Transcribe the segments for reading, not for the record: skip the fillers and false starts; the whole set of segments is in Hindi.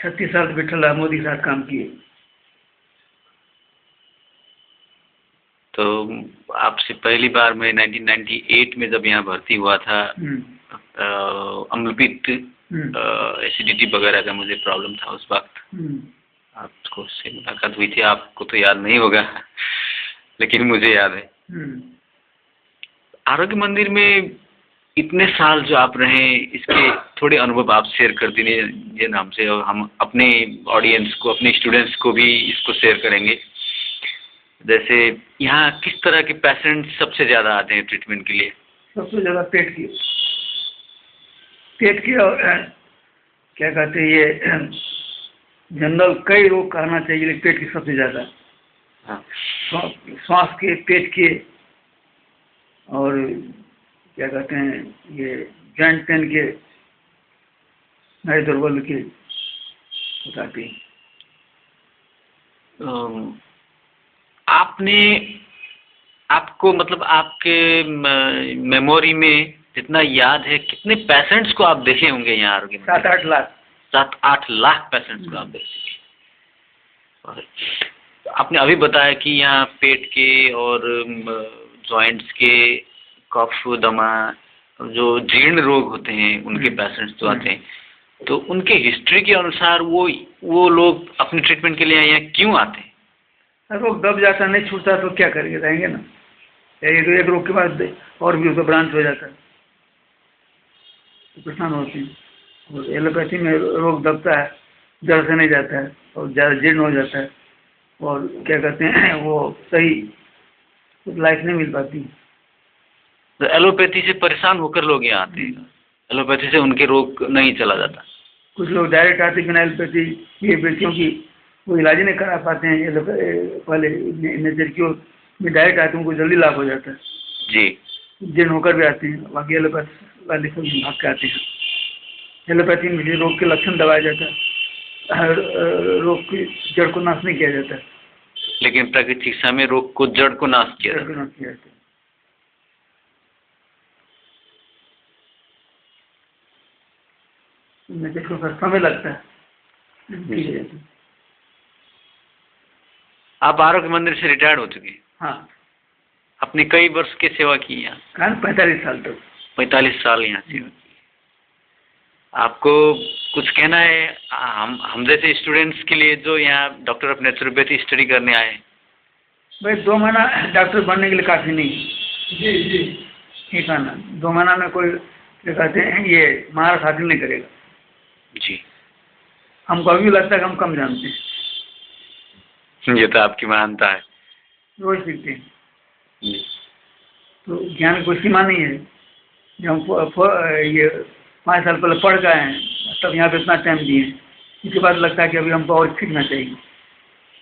36 साल से विठल मोदी के साथ काम किए। तो आपसे पहली बार मैं 1998 में जब यहाँ भर्ती हुआ था, अम्लपित्त एसिडिटी वगैरह का मुझे प्रॉब्लम था उस वक्त। आपको से मुलाकात हुई थी, आपको तो याद नहीं होगा लेकिन मुझे याद है। आरोग्य मंदिर में इतने साल जो आप रहे, इसके थोड़े अनुभव आप शेयर कर दीजिए नाम से, और हम अपने ऑडियंस को, अपने स्टूडेंट्स को भी इसको शेयर करेंगे। जैसे यहाँ किस तरह के पेशेंट सबसे ज़्यादा आते हैं ट्रीटमेंट के लिए? सबसे ज़्यादा पेट की और क्या कहते हैं ये जनरल कई रोग कहना चाहिए, लेकिन पेट की सबसे ज़्यादा। हाँ। श्वास के, पेट के, और क्या कहते हैं ये जॉइंट पेन के, नए दुर्बल के बताते हैं। आपको मतलब आपके मेमोरी में जितना याद है, कितने पेशेंट्स को आप देखे होंगे यहाँ आरोग्य में? 7-8 लाख। 7-8 लाख पेशेंट्स को आप देख चुके। आपने अभी बताया कि यहाँ पेट के और जॉइंट्स के, कफ, दमा, जो जीर्ण रोग होते हैं उनके पेशेंट्स जो आते हैं, तो उनके हिस्ट्री के अनुसार वो लोग अपने ट्रीटमेंट के लिए यहाँ क्यों आते हैं? रोग दब जाता, नहीं छूटता तो क्या करेंगे, रहेंगे ना। एक रोग के बाद और भी उसका ब्रांच हो जाता है, तो परेशान होते हैं। और एलोपैथी में रोग दबता है, जड़ से नहीं जाता है और ज़्यादा जीर्ण हो जाता है, और क्या कहते हैं वो सही लाइफ नहीं मिल पाती। तो एलोपैथी से परेशान होकर लोग यहाँ आते हैं, एलोपैथी से उनके रोग नहीं चला जाता। कुछ लोग डायरेक्ट आते बिना एलोपैथी ये, क्योंकि वो इलाज नहीं करा पाते हैं पहले नेचर की ओर में डायरेक्ट आते हैं, उनको जल्दी लाभ हो जाता है जी। जीर्ण होकर भी आते हैं, बाकी एलोपैथी वाले सब भाग के आते हैं। एलोपैथी में भी रोग के लक्षण दबाया जाता है, रोग की जड़ को नाश नहीं किया जाता है, लेकिन प्राकृतिक चिकित्सा में रोग को जड़ को नाश किया जाता है। समय लगता है। आप आरोग्य मंदिर से रिटायर्ड हो चुके हैं? हाँ। अपने कई वर्ष की सेवा की यहाँ? 45 साल तक। 45 साल यहाँ सेवा की। आपको कुछ कहना है हम जैसे स्टूडेंट्स के लिए जो यहाँ डॉक्टर ऑफ नेचुरोपैथी स्टडी करने आए हैं? भाई 2 महीना डॉक्टर बनने के लिए काफ़ी नहीं। जी जी, ठीक है ना। 2 महीना में कोई क्या कहते हैं ये महारत हासिल नहीं करेगा जी। हमको अभी लगता है कि हम कम जानते हैं। ये तो आपकी महानता है। रोज सीखते हैं तो ज्ञान की कोई सीमा नहीं है। जब हम ये 5 साल पहले पढ़ गए हैं, तब यहाँ पे इतना टाइम दिए, इसके बाद लगता है कि अभी हमको और सीखना चाहिए।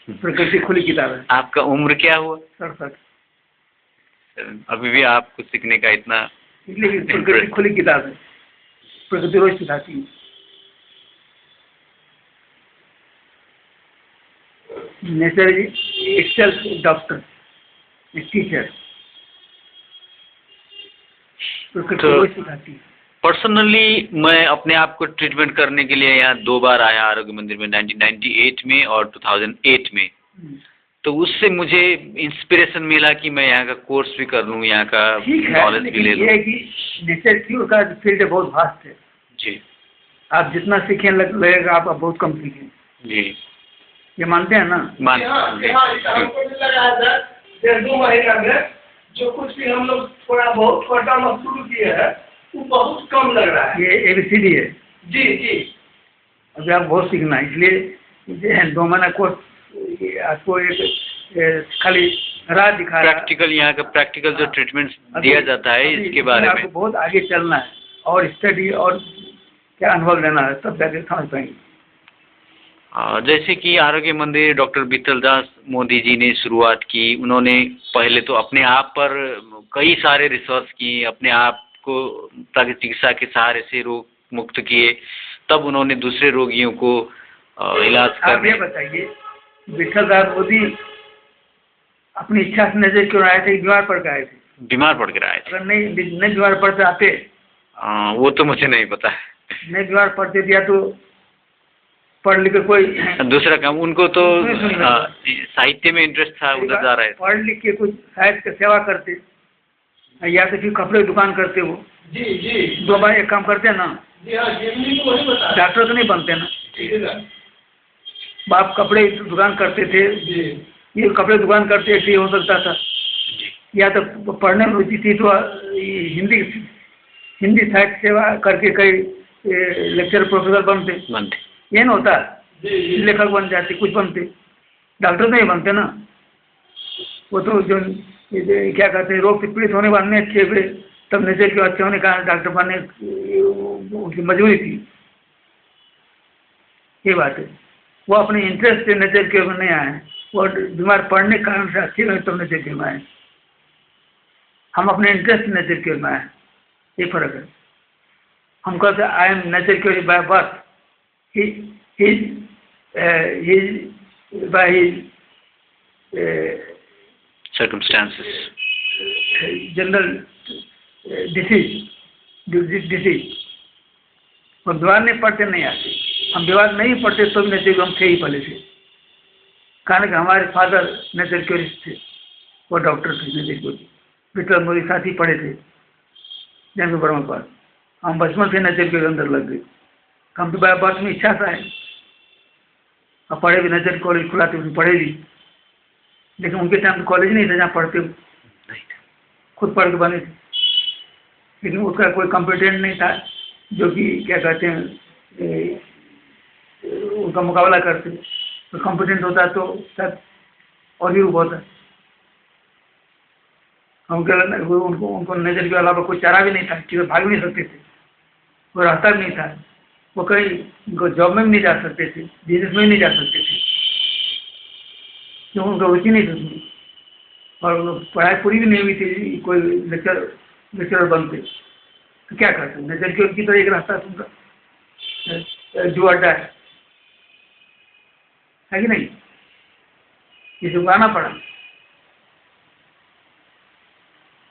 प्रकृति खुली किताब है। आपका उम्र क्या हुआ? 67। अभी भी आपको सीखने का इतना? इसलिए प्रकृति खुली किताब है, प्रकृति रोज सिखाती है। नेचर इटसेल्फ डॉक्टर, टीचर, प्रकृति रोज सिखाती है। पर्सनली मैं अपने आप को ट्रीटमेंट करने के लिए यहाँ 2 बार आया आरोग्य मंदिर में, 1998 में और 2008 में। तो उससे मुझे इंस्पिरेशन मिला कि मैं यहाँ का कोर्स भी कर लूँ, यहाँ का नॉलेज भी ले लूँ। ये है कि नेचर क्योर का फील्ड बहुत वास्ट है जी। आप जितना सीखें लगेगा आप बहुत कम सीखें जी। ये मानते हैं ना? मानते हैं। हमको भी लगा था 1-2 महीना में जो कुछ भी हम लोग थोड़ा बहुत पढ़ना शुरू किए हैं वो बहुत कम लग रहा है। ये ABCD है। जी जी। अभी आप बहुत सीखना है, इसलिए 2 महीना कोर्स आपको एक खाली राह दिखा रहा है। प्रैक्टिकल यहाँ का प्रैक्टिकल जो ट्रीटमेंट दिया जाता है इसके बारे में आपको बहुत आगे चलना है और स्टडी और क्या अनुभव लेना है, तब जाके समझ पाएंगे। जैसे कि आरोग्य मंदिर डॉक्टर विठल दास मोदी जी ने शुरुआत की, उन्होंने पहले तो अपने आप पर कई सारे रिसर्च किए, अपने आप को प्राकृतिक चिकित्सा के सहारे से रोग मुक्त किए, तब उन्होंने दूसरे रोगियों को इलाज कर। आप ये बताइए विठल दास मोदी अपनी इच्छा से नजर क्यों आए थे? बीमार पड़ के आए थे? बीमार पड़ कर आए थे। अगर नहीं बीमार पड़ते आते? वो तो मुझे नहीं पता है। नहीं बीमार पड़ते दिया तो पढ़ लिख कर कोई दूसरा काम उनको तो साहित्य में इंटरेस्ट था, उधर जा रहे थे। पढ़ लिख के कुछ साहित्य की सेवा करते, या तो फिर कपड़े की दुकान करते वो। जी जी, दो भाई एक काम करते हैं ना। जी हाँ, डॉक्टर तो नहीं बनते ना। बाप कपड़े की दुकान करते थे, ये कपड़े की दुकान करते ऐसे हो सकता था। या तो पढ़ने में रुचि थी तो हिंदी साहित्य सेवा करके कई लेक्चर प्रोफेसर बनते। ये ना होता, लेखक बन जाते, कुछ बनते, डॉक्टर नहीं बनते ना। वो तो जो क्या कहते हैं, रोग से पीड़ित होने वाले अच्छे हुए, तब नजर के अच्छे होने का डॉक्टर बनने उसकी मजबूरी थी। ये बात है, वो अपने इंटरेस्ट से नजर के नहीं आए, वो बीमार पढ़ने के कारण से अच्छे रहे तब नजर के में आए। हम अपने इंटरेस्ट नजर के में आए, ये फर्क है। हम कहते I am nature cure by birth, by his circumstances, general disease। और विवाद नहीं पढ़ते नहीं आते, हम विवाद नहीं पढ़ते तो भी नेचर हम थे ही पहले से। कारण कि हमारे फादर नेचर क्योरिस्ट थे, वो डॉक्टर थे नेचर क्योरिस्ट, विक्रम मोदी साथ ही पढ़े थे जन्म वर्मा पास। हम बचपन से नजर के अंदर लग गए, हम तो बाय बर्थ में इच्छा था है। अब पढ़े भी, नजर कॉलेज खुला तो उसमें पढ़े भी, लेकिन उनके टाइम तो कॉलेज नहीं था जहाँ पढ़ते हो, खुद पढ़ के बने थे। लेकिन उसका कोई कॉम्पिटेंट नहीं था जो कि क्या कहते हैं उनका मुकाबला करते। तो कॉम्पिटेंट होता तो शायद और भी होता। उनको नजर के अलावा कोई चारा भी नहीं था, कि भाग भी नहीं सकते थे, कोई रास्ता भी नहीं था, वो कहीं जॉब में भी नहीं जा सकते थे, बिजनेस में भी नहीं जा सकते थे, क्योंकि उनका रुचि नहीं थी और पढ़ाई पूरी भी नहीं हुई थी। कोई लेक्चरर बनते तो क्या करते, नजर की तो एक रास्ता उनका जो अड्डा है कि नहीं, इसे आना पड़ा।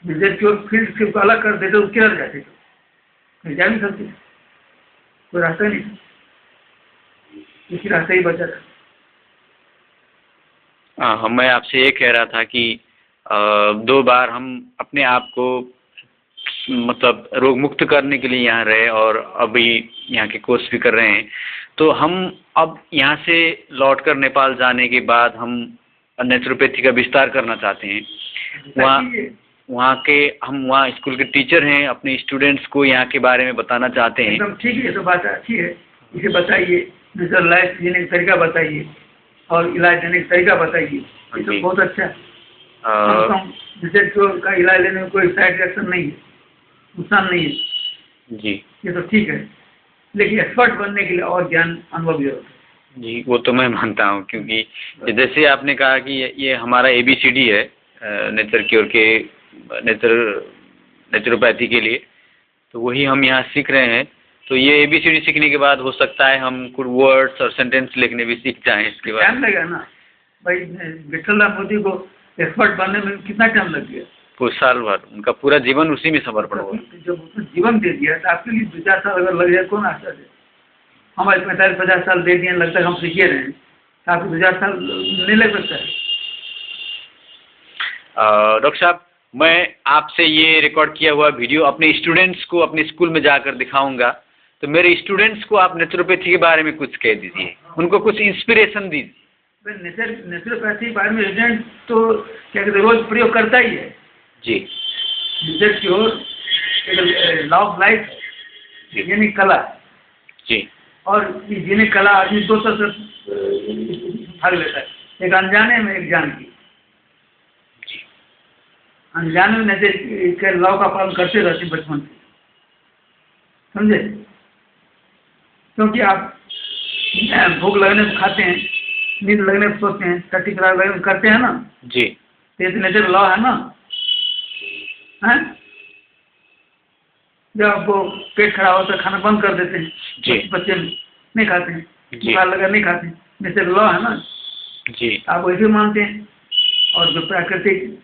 नजर की ओर फील्ड से अलग कर देते, उसके लग जाते तो नहीं जा नहीं सकते, कोई रास्ता नहीं, इसी रास्ता ही बचा था। हाँ, मैं आपसे ये कह रहा था कि 2 बार हम अपने आप को मतलब रोग मुक्त करने के लिए यहाँ रहे और अभी यहाँ के कोर्स भी कर रहे हैं। तो हम अब यहाँ से लौटकर नेपाल जाने के बाद हम नेचुरोपैथी का विस्तार करना चाहते हैं। हम वहाँ स्कूल के टीचर हैं, अपने स्टूडेंट्स को यहाँ के बारे में बताना चाहते हैं। एकदम ठीक है, तो बात अच्छी है। इसे बताइए, नेचुरल लाइफ जीने का तरीका बताइए और इलाज देने का तरीका बताइए, ये तो बहुत अच्छा है। का इलाज लेने में कोई साइड रिएक्शन नहीं है, नुकसान नहीं है जी, ये तो ठीक है। लेकिन एक्सपर्ट बनने के लिए और ज्ञान अनुभव भी होता है जी। वो तो मैं मानता हूँ, क्योंकि जैसे आपने कहा कि ये हमारा ABCD है नेचर क्योर के नेचुरोपैथी के लिए, तो वही हम यहाँ सीख रहे हैं। तो ये ABCD सीखने के बाद हो सकता है हम कुछ वर्ड्स और सेंटेंस लिखने भी सीख जाएं। इसके बाद टाइम लगेगा ना भाई। विठलराम मोदी को एक्सपर्ट बनने में कितना टाइम लग गया? कुछ साल भर, उनका पूरा जीवन उसी में समर्पण हुआ। जब उसने जीवन दे दिया तो आपके लिए 2-4 साल अगर लग जाए कौन आशा दे? हमारे 45-50 साल दे दिए, लगता है हम सीखे रहे हैं, आपको 2-4 साल नहीं लग सकता है। डॉक्टर साहब, मैं आपसे ये रिकॉर्ड किया हुआ वीडियो अपने स्टूडेंट्स को अपने स्कूल में जाकर दिखाऊंगा। तो मेरे स्टूडेंट्स को आप नेचुरोपैथी के बारे में कुछ कह दीजिए, उनको कुछ इंस्पिरेशन दीजिए। नेचुरोपैथी के बारे में रेजिडेंट तो क्या कहते रोज प्रयोग करता ही है जी। नेचर की ओर लॉ ऑफ लाइफ यानी कला जी, और ये जीने कला आदमी 2 तरह से भाग लेता है, एक अनजाने में, एक जान की। अनजाने में नेचर के लॉ का पालन करते रहते बचपन से, समझे? क्योंकि आप भूख लगने से खाते हैं, नींद लगने से सोते हैं, टट्टी खराब लगने से करते हैं ना जी। तो ये नेचर लॉ है ना, है? जब आपको पेट खराब होता है खाना बंद कर देते हैं जी, बच्चे नहीं खाते हैं, बुखार लगा नहीं खाते हैं, नेचर लॉ है ना जी। आप वैसे मानते हैं और जो प्राकृतिक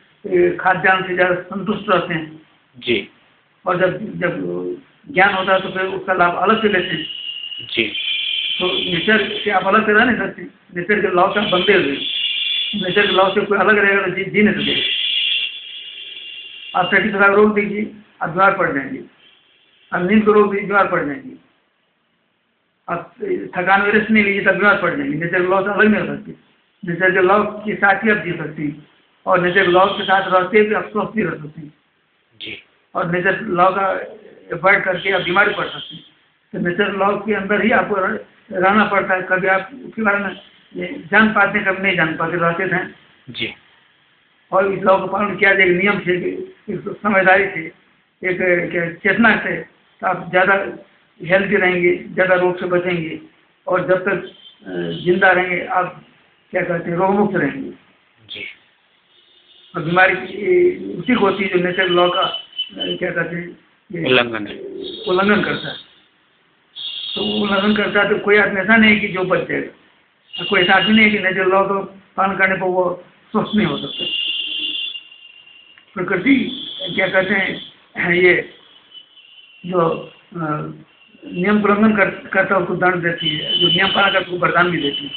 खाद्यान्न से ज़्यादा संतुष्ट रहते हैं जी। और जब ज्ञान होता है तो फिर उसका लाभ अलग से लेते हैं जी। तो नेचर से आप अलग से रह नहीं सकते, नेचर के लॉ से आप बंधे हुए, नेचर के लॉ से कोई अलग रहेगा तो जी नहीं सकेगा। आप 35 रोक दीजिए, आप बीमार पड़ जाएंगे। आप नींद को रोक दीजिए, बीमार पड़ जाएंगे। आप थकान में रेस्ट नहीं लीजिए तब बीमार पड़ जाएंगे। नेचर के लॉ से अलग नहीं हो सकते, नेचर के लॉ के साथ ही आप जी सकते हैं, और नेचर के लॉ के साथ रहते हुए आप स्वस्थ भी रह सकते हैं जी। और नेचर लॉ का अवॉइड करके आप बीमार पड़ सकते हैं। तो नेचर लॉ के अंदर ही आपको रहना पड़ता है। कभी आप उसके बारे में जान पाते हैं, कभी नहीं जान पाते, रहते थे जी। और इस लॉ का पालन किया जाए, एक नियम से, एक समझदारी से, एक चेतना से, तो आप ज़्यादा हेल्थी रहेंगे, ज़्यादा रोग से बचेंगे और जब तक जिंदा रहेंगे आप क्या कहते हैं, रोग मुक्त रहेंगे। जी। और बीमारी उसी को होती है जो नेचर लॉ का क्या कहते हैं, उल्लंघन करता है। तो उल्लंघन करता है तो कोई आदमी ऐसा नहीं कि जो बच जाएगा, कोई ऐसा आदमी नहीं है कि नेचर लॉ को पालन करने पर वो स्वस्थ नहीं हो सकता। प्रकृति क्या कहते हैं, ये जो नियम का उल्लंघन करता है उसको दंड देती है, जो नियम पालन करता है उसको वरदान भी देती है।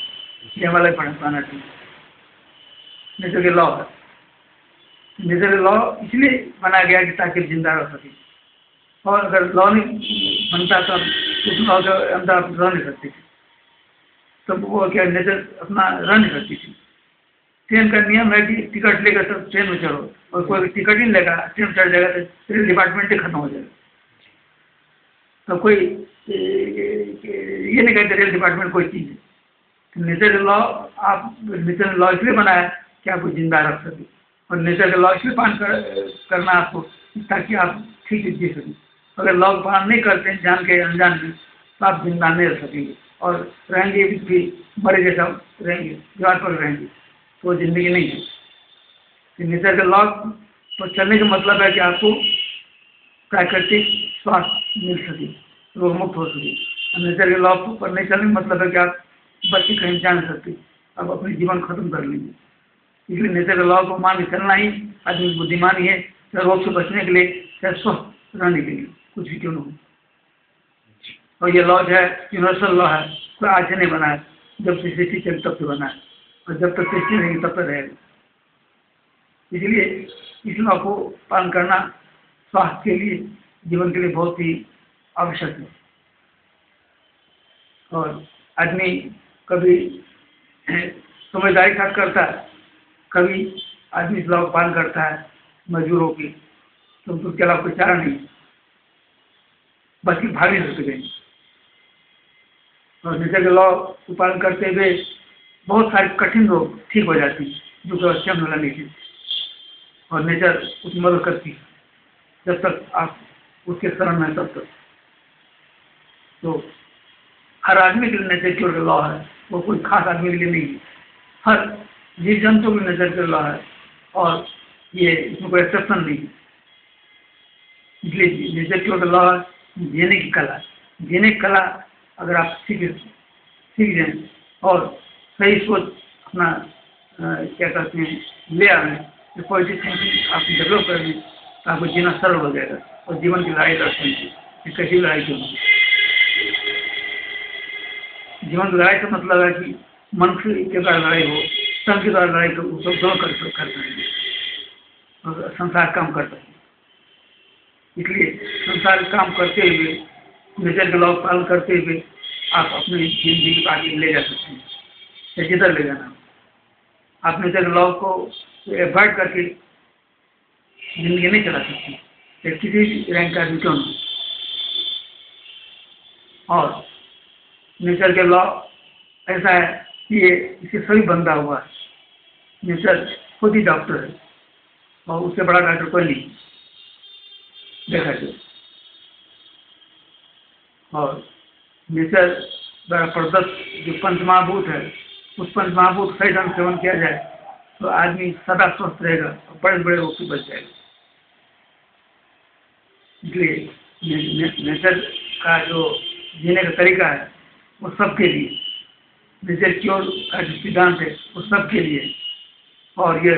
ये हमारा पाना चाहिए। नेचर के लॉ है, नेचर लॉ इसलिए बनाया गया कि ताकि जिंदा रह सके, और अगर लॉ नहीं बनता तो उस लॉ के अंदर आप रह नहीं सकते थे, तब वो क्या नेचर अपना रह नहीं सकती थी। ट्रेन का नियम है कि टिकट लेकर सब ट्रेन में चढ़ो, और कोई टिकट ही नहीं लेगा ट्रेन चढ़ जाएगा तो रेल डिपार्टमेंट ही खत्म हो जाएगा। तो कोई ये नहीं कहते रेल डिपार्टमेंट कोई चीज़ है। तो नेचर लॉ, आप नेचर लॉ इसलिए बनाया कि आपको जिंदा रख सके, और नेचर का लॉ इसलिए पालन करना आपको ताकि आप ठीक से जी सकें। अगर लॉ का पालन नहीं करते हैं जान के अनजान में, तो आप जिंदा नहीं रह सकेंगे और रहेंगे भी मरे जैसा रहेंगे, दीवार पर रहेंगे, तो जिंदगी नहीं है। तो नेचर के लॉ पर चलने का मतलब है कि आपको प्राकृतिक स्वास्थ्य मिल सके, रोग मुक्त हो सके। नेचर के लॉ पर नहीं चलने का मतलब है कि आप बच्चे कहीं जा नहीं सकते, आप अपने जीवन खत्म कर लेंगे। इसलिए नेचर के लॉ को मान के चलना ही आदमी बुद्धिमान ही है, चाहे रोग से बचने के लिए, चाहे स्वस्थ रहने के लिए, कुछ भी क्यों न हो। और ये लॉ जो है यूनिवर्सल लॉ है, कोई आज से नहीं बना है, जब से सृष्टि चली तब से बना है, और जब तक सृष्टि रहेगी तब तक रहेगा। इसलिए इस लॉ को पालन करना स्वास्थ्य के लिए, जीवन के लिए बहुत ही आवश्यक है। और आदमी कभी समझदारी साथ करता है, कभी आदमी इस लॉ का पालन करता है मजबूर होकर, तो उसके अलावा कोई चारा नहीं, बस भाग नहीं सकते कहीं। और नेचर के लॉ को पालन करते हुए बहुत सारे कठिन रोग ठीक हो जाती हैं जो कि अच्छे में नहीं थी, और नेचर उसकी मदद करती है जब तक आप उसके शरण में तब तक। तो हर आदमी के लिए नेचर के लॉ है, वो कोई खास आदमी के लिए नहीं है, हर जीव जंतु के नेचर के लॉ है, और ये इसमें कोई एक्सेप्शन नहीं है। इसलिए नेचर के लॉ जीने की कला, जीने की कला अगर आप सीख जाएं और सही सोच अपना क्या कहते हैं ले आए, तो पॉजिटिव थिंकिंग आप डेवलप करेंगे तो आपको जीना सरल हो जाएगा, और जीवन की लड़ाई लड़ सकेंगे। कैसी लड़ाई क्यों? जीवन की लड़ाई का मतलब है कि मनुष्य के द्वारा लड़ाई हो, तन के द्वारा लड़ाई हो, सब दोनों कर सकेंगे और संसार काम कर सकेंगे। इसलिए संसार काम करते हुए, नेचर के लॉ पालन करते हुए आप अपनी जिंदगी को आगे ले जा सकते हैं, या जिधर ले जाना। आप नेचर के लॉ को अवॉइड करके जिंदगी नहीं चला सकते, या किसी भी रैंक का क्यों नहीं। और नेचर के लॉ ऐसा है कि ये इसे सभी बंधा हुआ है। नेचर खुद ही डॉक्टर है, और उससे बड़ा डॉक्टर कोई नहीं देखा जाए। और नेचर द्वारा प्रदत्त जो पंचमहाभूत है, उस पंचमहाभूत सही ढंग सेवन किया जाए तो आदमी सदा स्वस्थ रहेगा और बड़े बड़े रोग से बच जाएगा। इसलिए नेचर का जो जीने का तरीका है वो सबके लिए, नेचर क्योर का जो सिद्धांत है वो सबके लिए, और ये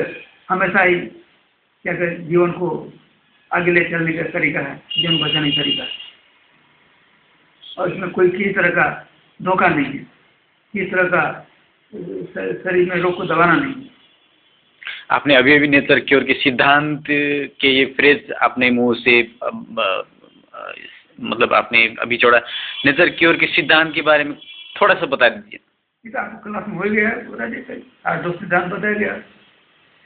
हमेशा ही क्या कहते जीवन को आगे ले चलने का तरीका है, जीवन बचाने का तरीका है। और इसमें कोई किसी तरह का धोखा नहीं है, किस तरह का शरीर में रोग को दबाना नहीं है। आपने अभी अभी नेचर क्योर के सिद्धांत के ये फ्रेज अपने मुंह से मतलब आपने अभी छोड़ा, नेचर क्योर के सिद्धांत के बारे में थोड़ा सा बता दीजिए। आपको क्लास में हो गया है, बता दीजिए। आज 2 सिद्धांत बताया गया,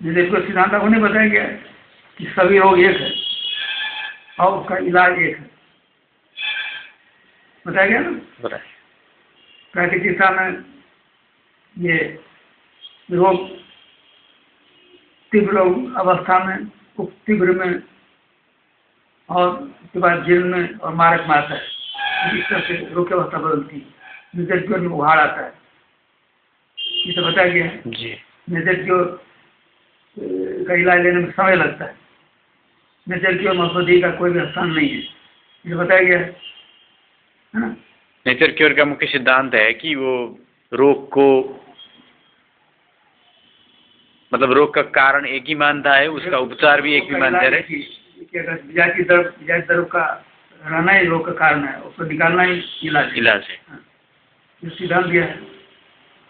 नेचर क्योर सिद्धांत आपको नहीं बताया गया कि सभी रोग एक है और उसका इलाज एक है, बताया गया ना। बताए प्राकृतिक चिकित्सा में ये रोग तीव्र अवस्था में, तीव्र में और उसके बाद जीर्ण में और मारक में आता है। इस तरह से रोग की अवस्था बदलती है। नेचर क्योर में उभार आता है, ये तो बताया गया है जी। नेचर क्योर का इलाज लेने में समय लगता है। नेचर क्योर में औषधि का कोई भी स्थान नहीं है, ये बताया गया है ना। नेचर क्योर का मुख्य सिद्धांत है कि वो रोग को मतलब रोग का कारण एक ही मानता है, उसका उपचार भी एक ही मानता है। विजातीय द्रव का रहना ही रोग का कारण है, उसको निकालना ही इलाज है। ये सिद्धांत दिया है।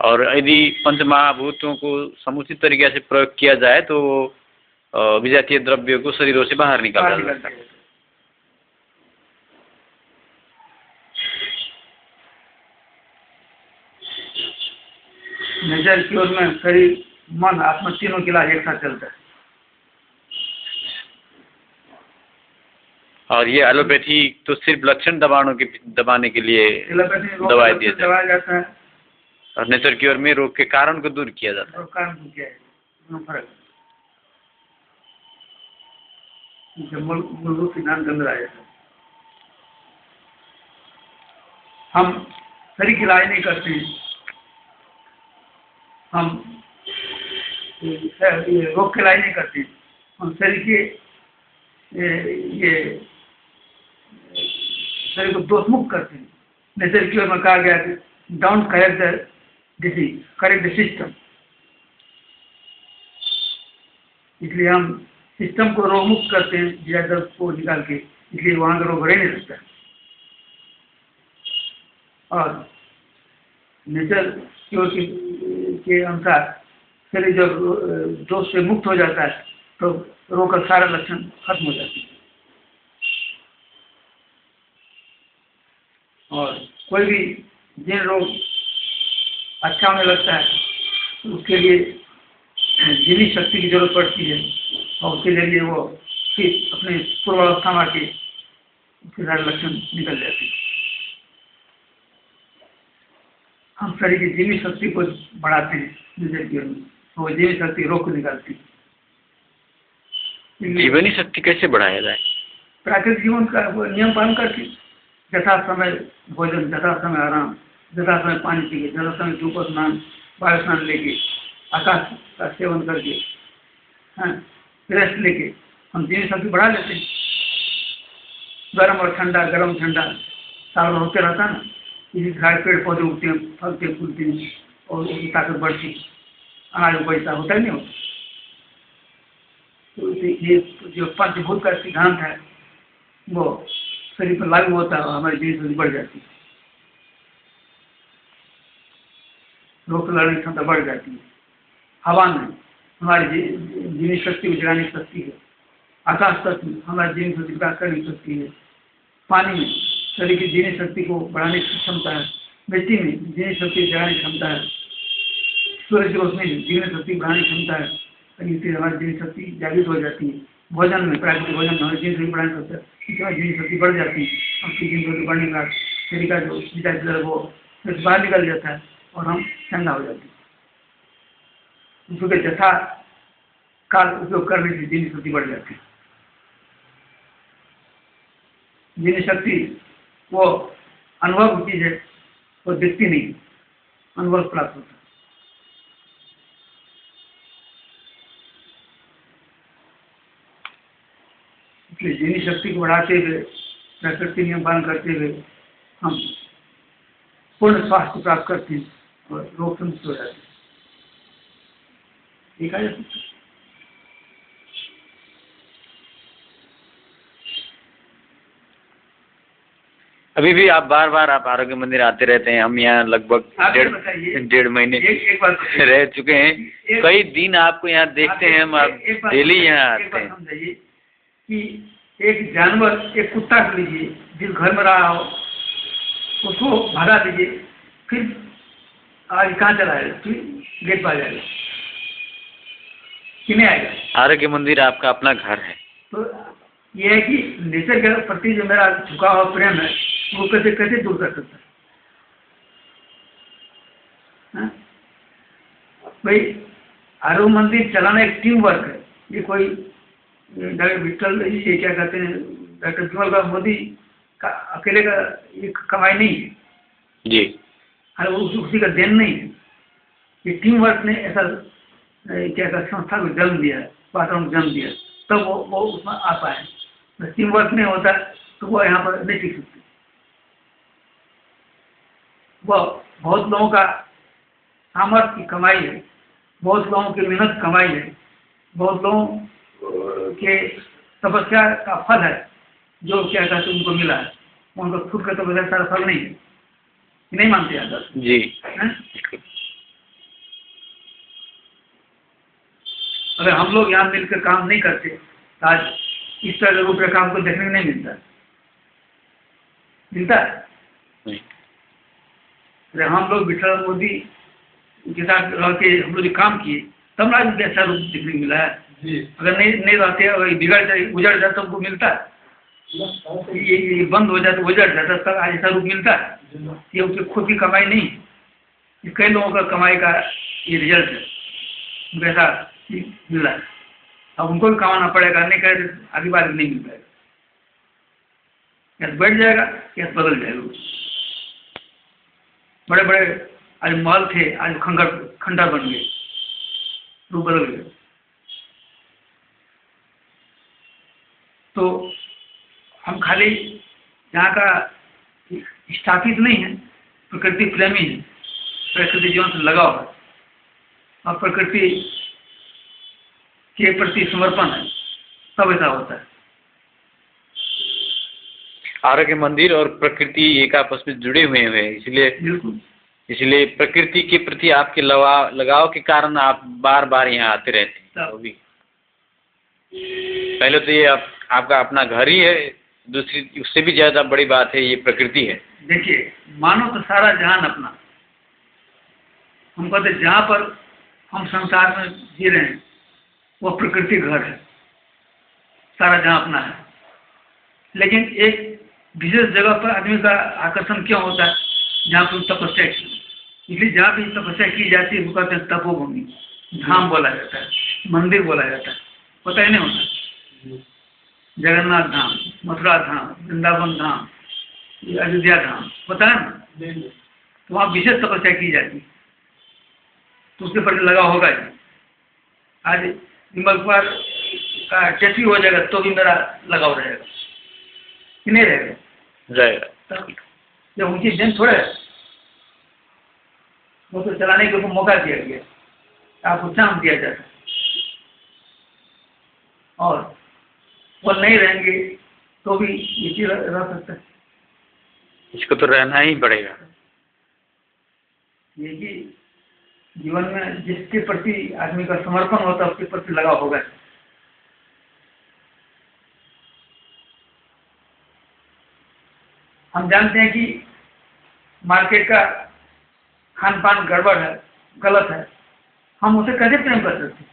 और यदि पंच महाभूतों को समुचित तरीके से प्रयोग किया जाए तो विजातीय द्रव्यों को शरीरों से बाहर निकाला जा सकता है। नेचर क्योर में शरीर, मन, आत्मा तीनों के इलाज एक साथ चलता है। और ये एलोपैथी तो सिर्फ लक्षण दबाने के लिए दवाई दिया जाता है, और नेचर क्योर में रोग के कारण को दूर किया जाता है। कारण क्या है फर्क, मूलभूत सिद्धांत के अंदर आ जाता है। हम शरीर की इलाज नहीं करते हैं, हम रोग के इलाज नहीं करते हैं, हम शरीर के ये शरीर को दोषमुक्त करते हैं। नेचर क्योर में कहा गया कि don't correct the disease, correct the system. इसलिए हम सिस्टम को रोग मुक्त करते हैं, जिया को निकाल के, इसलिए वहां का रोग रह नहीं सकता। और नेचर क्योर के अनुसार शरीर जब दोष से मुक्त हो जाता है तो रोग का सारा लक्षण खत्म हो जाते हैं। और कोई भी जिन रोग अच्छा होने लगता है तो उसके लिए जीवित शक्ति की जरूरत पड़ती है, और उसके जरिए वो फिर अपने पूर्वावस्था में आके उसके सारे लक्षण निकल जाते हैं। हम शरीर की जीवित शक्ति को बढ़ाते हैं नेचर क्योर में, तो वो जीवित शक्ति रोग को निकालती है। जीवनी शक्ति कैसे बढ़ाया जाए? प्राकृतिक जीवन का नियम पालन करके, यथा समय भोजन, यथा समय आराम, यथा समय पानी पी के, यथा समय धूप स्नान, वायु स्नान लेके, आकाश का सेवन करके, रेस्ट लेके हम जीवन शक्ति बढ़ा लेते हैं। गर्म और ठंडा, गर्म ठंडा साल भर होते रहता ना, इसी तरह पेड़ पौधे उगते हैं, फलते फूलते हैं और उनकी ताकत बढ़ती, अनाज उपजता, होता ही नहीं होता। तो ये जो पंचभूत का सिद्धांत है वो शरीर पर लागू होता है, हमारी जीवन शक्ति बढ़ जाती है, रोग लड़ने की क्षमता बढ़ जाती है। हवा में हमारी जीवन शक्ति को जगाने की शक्ति है, आकाश तत्व में हमारी जीवन शक्ति विकास करने की शक्ति है, पानी में शरीर की जीवन शक्ति को बढ़ाने की क्षमता है, मिट्टी में जीवन शक्ति जगाने की क्षमता है, सूरज की रोशनी में जीवन शक्ति बढ़ाने की क्षमता है, इससे हमारी जीवन शक्ति जागृत हो जाती है। भोजन में, प्राकृतिक भोजन में हमारी जीवन शक्ति बढ़ाने की क्षमता है, इससे जीवन शक्ति बढ़ जाती है। हम जीवन शक्ति बढ़ने के बाद शरीर का जो विचार है वो बाहर निकल जाता है और हम ठंडा हो जाते हैं। उसके यथा काल उपयोग करने से जीवन शक्ति बढ़ जाती है। जीवन शक्ति वो अनुभव की चीज है, वो दिखती नहीं, अनुभव प्राप्त होता है। इसलिए जीवन शक्ति को बढ़ाते हुए, प्रकृति नियम पालन करते हुए हम पूर्ण स्वास्थ्य प्राप्त करते हैं और रोग से मुक्त हो जाते हैं। देखा जा सकता है। अभी भी आप बार बार आप आरोग्य मंदिर आते रहते हैं। हम यहाँ लगभग डेढ़ महीने एक बात रह चुके हैं। कई दिन आपको यहाँ देखते हैं हम, आप डेली यहाँ आते हैं। समझाइए कि एक जानवर, एक कुत्ता को लीजिए जिस घर में रहा हो, उसको भगा दीजिए, फिर आज कहाँ चला जाएगा, फिर गेट पर आ जाएगा कि नहीं आएगा? आरोग्य मंदिर आपका अपना घर है। तो ये है कि नेचर के प्रति जो मेरा झुकाव और प्रेम है वो कैसे कैसे दूर कर सकता है? भाई आरोग्य मंदिर चलाना एक टीम वर्क है। ये कोई डॉक्टर विठल, ये क्या कहते हैं, डॉक्टर विमल का मोदी का अकेले का ये कमाई नहीं है जी। अरे वो उसी का देन नहीं है। ये टीम वर्क ने ऐसा क्या कहते संस्था को जन्म दिया, वातावरण को जन्म दिया, तब वो उसमें आ पाए। टीम वर्क नहीं होता तो वो यहाँ पर नहीं टिक सकते। वो बहुत लोगों का सामर्थ्य की कमाई है, बहुत लोगों की मेहनत कमाई है, बहुत लोगों के तपस्या का फल है जो क्या कहते उनको मिला है। उनको खुद का तपस्या सारा फल नहीं है, नहीं मानते आप जी। अगर हम लोग यहाँ मिलकर काम नहीं करते तो आज इस तरह रूप रेखा हमको देखने को नहीं मिलता नहीं। अरे हम लोग विठल मोदी के साथ रह के हम लोग काम किए तब ना आज अच्छा रूप देखने को मिला है। अगर नहीं रहते, अगर बिगड़ जाए, उजड़ जाए तो हमको मिलता है। ये बंद हो जाए तो उजड़ जाता, तब आज ऐसा रूप मिलता है। ये उसकी खुद की कमाई नहीं, ये कई लोगों का कमाई का ये रिजल्ट है, उनको ऐसा मिला है। अब उनको भी कमाना पड़ेगा, नहीं करे तो आगे बार नहीं मिल पाएगा, या तो बैठ जाएगा या तो बदल जाएगा। बड़े बड़े आज महल थे, आज खंडर बन गए, रूप बदल गए। तो हम खाली यहाँ का स्थापित नहीं है, प्रकृति प्रेमी है, प्रकृति जीवन से लगाव है और प्रकृति के प्रति समर्पण है, तब ऐसा होता है। आरोग्य मंदिर और प्रकृति एक आपस में जुड़े हुए हैं, इसलिए प्रकृति के प्रति आपके लगाव के कारण आप बार बार यहाँ आते रहते हैं। तो भी पहले तो ये आपका अपना घर ही है, दूसरी उससे भी ज्यादा बड़ी बात है ये प्रकृति है। देखिए, मानो तो सारा जहान अपना, हम कहते जहाँ पर हम संसार में जी रहे हैं वो प्रकृति घर है, सारा जहां अपना है। लेकिन एक विशेष जगह पर आदमी का आकर्षण क्यों होता है? जहाँ पर तपस्या की, इसलिए जहाँ भी तपस्या की जाती है वो कहते हैं तपोभूमि, धाम बोला जाता है, मंदिर बोला जाता है। पता ही नहीं होता, जगन्नाथ धाम, मथुरा धाम, वृंदावन धाम, अयोध्या धाम, पता है ना? तो वहाँ विशेष तपस्या की जाती है, तो उसके प्रति लगाव होगा ही। आज विमल कुमार का टेस्ट हो जाएगा तो भी मेरा लगाव रहेगा कि नहीं रहेगा? ये उनकी जन थोड़े है, वो तो चलाने के ऊपर मौका दिया गया, आपको चांस दिया जाता है, और वो नहीं रहेंगे तो भी ये चीज रह सकता है। इसको तो रहना ही पड़ेगा। ये कि जीवन में जिसके प्रति आदमी का समर्पण होता है उसके प्रति लगाव होगा। हम जानते हैं कि मार्केट का खान पान गड़बड़ है, गलत है, हम उसे कैसे प्रेम कर सकते हैं?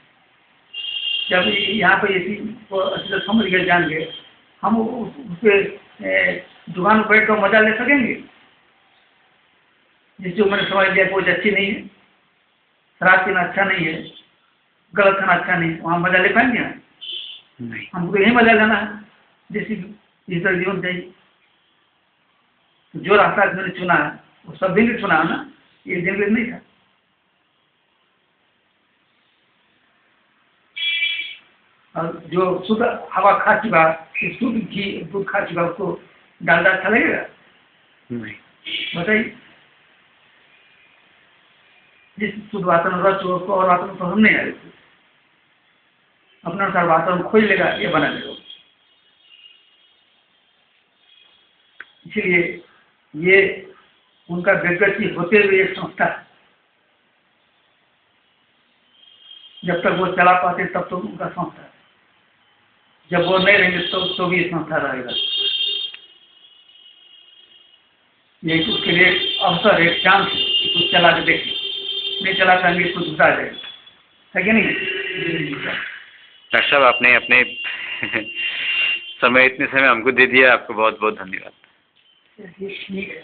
जब यहाँ पे ये को अच्छी तरह समझ गए, जान गए, हम उसके दुकान पर बैठ कर मजा ले सकेंगे? जिस जो मैंने समझ लिया कुछ अच्छी नहीं है, शराब पीना अच्छा नहीं है, गलत खाना अच्छा नहीं है, वहाँ मजा ले पाएंगे? नहीं, हमको यही मजा लेना है, जिस तरह जीवन चाहिए। जो रास्ता मैंने चुना है वो सब दिन चुना है ना, एक दिन भी नहीं था। और जो शुद्ध हवा खा चुका, शुद्ध घी दूध खा चुका, उसको डालडा अच्छा लगेगा? नहीं। बताइए, जिस शुद्ध वातावरण रह चुका उसको और वातावरण पसंद नहीं आएगा, अपने अनुसार वातावरण खोज लेगा, ये बना लेगा। इसलिए ये उनका व्यक्ति होते हुए एक संस्था है। जब तक वो चला पाते तब तो उनका संस्था है, जब वो नहीं रहेंगे तो भी संस्था रहेगा। ये उसके लिए एक अवसर, एक चांस कुछ चला के देखें, नहीं चला पाएंगे कुछ घुसा जाएगा, है कि नहीं? डॉक्टर साहब आपने अपने इतने समय हमको दे दिया, आपको बहुत बहुत धन्यवाद। ठीक है।